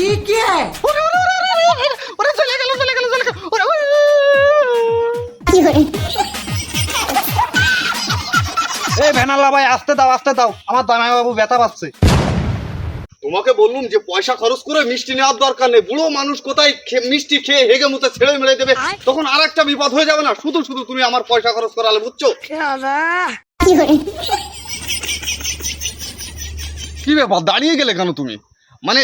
ये क्या है? ওরে চলে গেল ওরে এই ভ্যানালা ভাই আসতে দাও আমার জামাই বাবু ব্যথা পাচ্ছে। তোমাকে বললুম যে পয়সা খরচ করে মিষ্টি নেওয়ার দরকার নেই, বুড়ো মানুষ কোথায় মিষ্টি খেয়ে হেগে মুতে ছেড়ে মেরে দেবে, তখন আরেকটা বিপদ হয়ে যাবে না? শুধু তুমি আমার পয়সা খরচ করালে, বুঝছো? কি ব্যাপার দাঁড়িয়ে গেলে কেন তুমি? মানে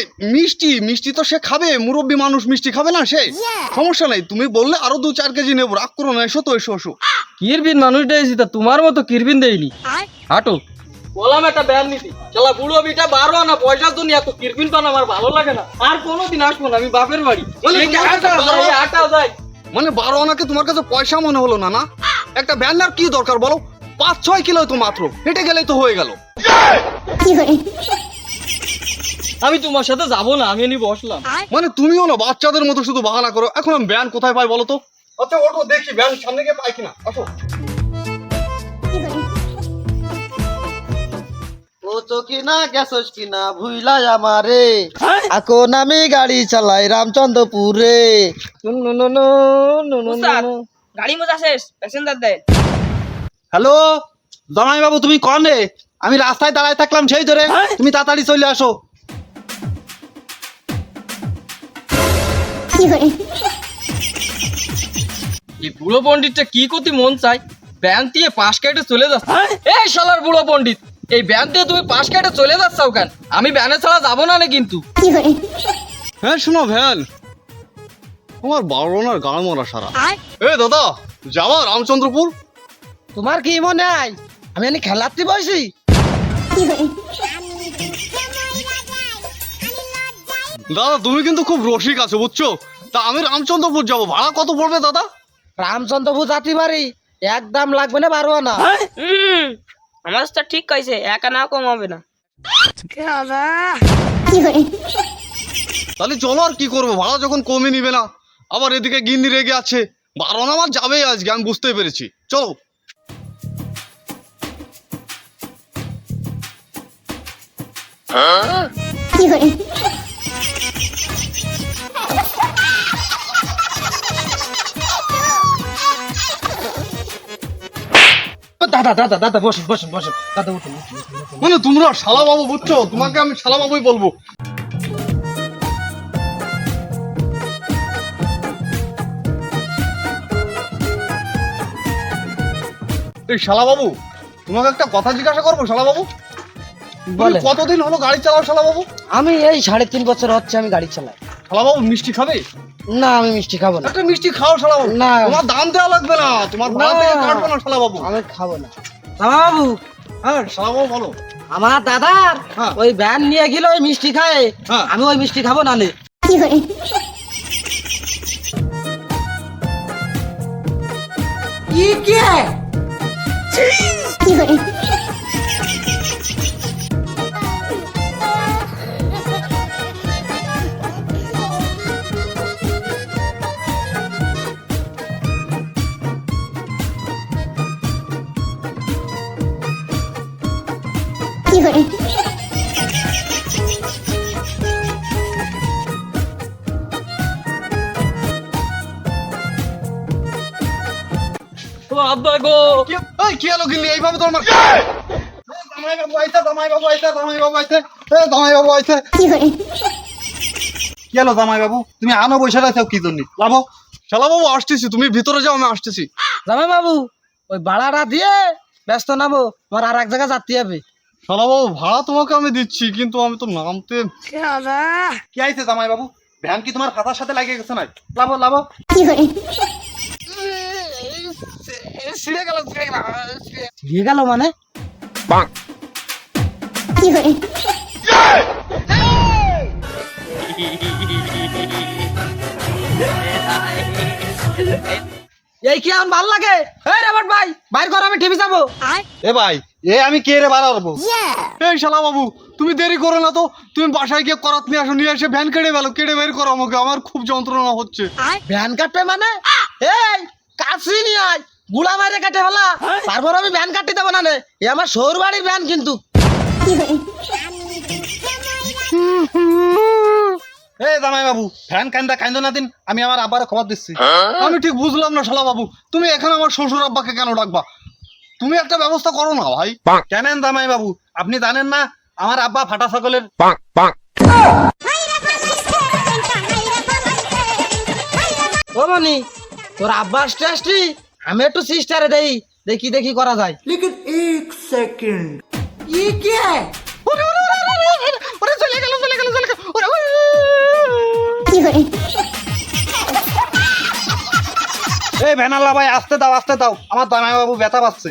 মিষ্টি তো সে খাবে, মুরব্বী মানুষ মিষ্টি খাবে না সে? সমস্যা নাই, তুমি বললে আরো 2-4 কেজি নেবো, রাগ করো না। এসো। কিরবিন মানুষ দিয়েছি তা তোমার মতো কিরবিন দেয়নি। হাঁটো বললাম একটা ব্যান নিতি, চলা বুড়ো বিটা বারো না পয়সা তো নিয়ে এত কিরবিন পান আমার ভালো লাগে না। আর কোনোদিন আসবো না আমি বাপের বাড়ি। হাঁটাও যাই। মানে 12 আনাকে তোমার কাছে পয়সা মনে হলো না? একটা ব্যান আর কি দরকার বলো? 5-6 কিলো তো মাত্র, হেঁটে গেলেই তো হয়ে গেল। আমি তোমার সাথে যাবো না, আমি এনে বসলাম। মানে তুমিও না বাচ্চাদের মতো শুধু বাহানা করো। এখন আমি ব্যান কোথায় পাই বলো তো? আচ্ছা ওঠো দেখি ব্যান সামনে গিয়ে পাই কিনা। আসো। ও তো কিনা গেছস কিনা ভুইলাই আমারে, এখন আমি গাড়ি চালাই রামচন্দ্রপুরে। গাড়ি মজা শেষ, প্যাসেঞ্জার দেয়। হ্যালো জামাই বাবু, তুমি কন রে? আমি রাস্তায় দাঁড়ায় থাকলাম সেই ধরে, তুমি তাড়াতাড়ি চলে আসো। এই বুড়ো পণ্ডিতটা কি করতে মন চাই, ব্যান দিয়ে পাশ কেটে চলে যাচ্ছে। এই শালার বুড়ো পণ্ডিত, এই ব্যান দিয়ে তুমি পাশ কেটে চলে যাচ্ছ কেন? আমি ব্যানে ছাড়া যাবো না কিন্তু। হ্যাঁ শোনো ভ্যান, তোমার 12 আনার গাড় মরা সারা। এ দাদা যাওয়া রামচন্দ্রপুর? তোমার কি মনে হয় আমি এনে খেলাতে বসি? দাদা তুমি কিন্তু খুব রসিক আছো, বুঝছো? তা আমি রামচন্দ্রপুর যাবো, ভাড়া কত পড়বে দাদা? রামচন্দ্রপুর যাতে পারি একদম লাগবে না 12 আনা। আমার তো ঠিক কইছে, এক আনা কম হবে না। তাহলে চলো, আর কি করবো, ভাড়া যখন কমই নিবে না। আবার এদিকে গিন্নি রেগে আছে, 12 আনা আমার যাবেই আজকে, আমি বুঝতেই পেরেছি। চলো। দাদা বসুন দাদা উঠুন। মানে তোমরা শালা বাবু, বুঝছো? তোমাকে আমি শালা বাবুই বলবো। এই শালা বাবু, তোমাকে একটা কথা জিজ্ঞাসা করবো শালা বাবু? তুমি কতদিন হলো গাড়ি চালাও শালা বাবু? আমি এই 3.5 বছর হচ্ছে আমি গাড়ি চালাই। শালা বাবু মিষ্টি খাবে? না আমি মিষ্টি খাবো না। একটা মিষ্টি খাও শালা বাবু। না। তোমার দাম দেওয়া লাগবে না, তোমার ভাড়া থেকে কাটবো না শালা বাবু। আমি খাবো না। জামা বাবু, হ্যাঁ শালা বাবু বলো। আমার দাদার হ্যাঁ। ওই ভ্যান নিয়ে গেল ওই মিষ্টি খায়, হ্যাঁ। আমি ওই মিষ্টি খাবো না নে। ये क्या है? তো আব্বা গো, এই কি হলো গিন্নি, এইভাবে তোমার জামাই বাবু আইছে। কি হলো জামাই বাবু, তুমি আনো বসে রাখো কি জন্য? লাভো শালা বাবু আসতেছি, তুমি ভিতরে যাও, আমি আসতেছি। জামা বাবু ওই ভাড়াটা দিয়ে ব্যস্ত নামো, আমার আর এক জায়গায় যাতে হবে। শালা বাবু ভাড়া তোমাকে আমি দিচ্ছি, কিন্তু আমি তো নামতে। কি আইছে জামাই বাবু, ভ্যান কি তোমার খাতার সাথে লাগিয়ে গেছে? নাই লাভো ছিঁড়ে গেল। দিয়ে গেল মানে? এই কি আমার ভাল লাগে? এই রবট ভাই বাইর কর, আমি টিভি যাবো। এ ভাই, আমি কে রে বাড়াবো? এই শালা বাবু তুমি দেরি করো না তো, তুমি বাসায় গিয়ে করাত নিয়ে আসো, নিয়ে এসে ভ্যান কেটে বের করো আমাকে, আমার খুব যন্ত্রণা হচ্ছে। ভ্যান কাটবে মানে? এই কাছি নিয়ে আয়, গুলা মারে কাটে ফেলা, তারপর আমি ভ্যান কাটতে দেবো না নে। এ আমার শহর বাড়ির ভ্যান কিন্তু। এ জামাই বাবু ফ্যান কান্দো না দিন, আমি আমার আব্বার খবর দিচ্ছি। আমি ঠিক বুঝলাম না শালা বাবু, তুমি এখানে আমার শ্বশুর আব্বাকে কেন ডাকবা? তুমি একটা ব্যবস্থা করো না ভাই। কেন জামাই বাবু, আপনি জানেন না আমার আব্বা ফাটা ছাগলের? ও মনি, তোর আব্বা আসতে আসছি, আমি একটু সিস্টারে দেই, দেখি করা যায়। लेकिन एक सेकंड ये क्या है? ওরে চলে গেল। এই ভ্যানাল্লা ভাই আসতে দাও, আমার জামাই বাবু ব্যথা পাচ্ছে।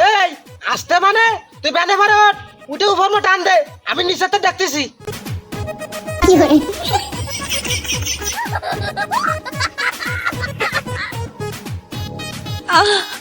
এই আসতে মানে তুই ব্যানে ভরে ওঠ, উঠে উপর টান দে, আমি নিচেতে দেখতেছি। Ah!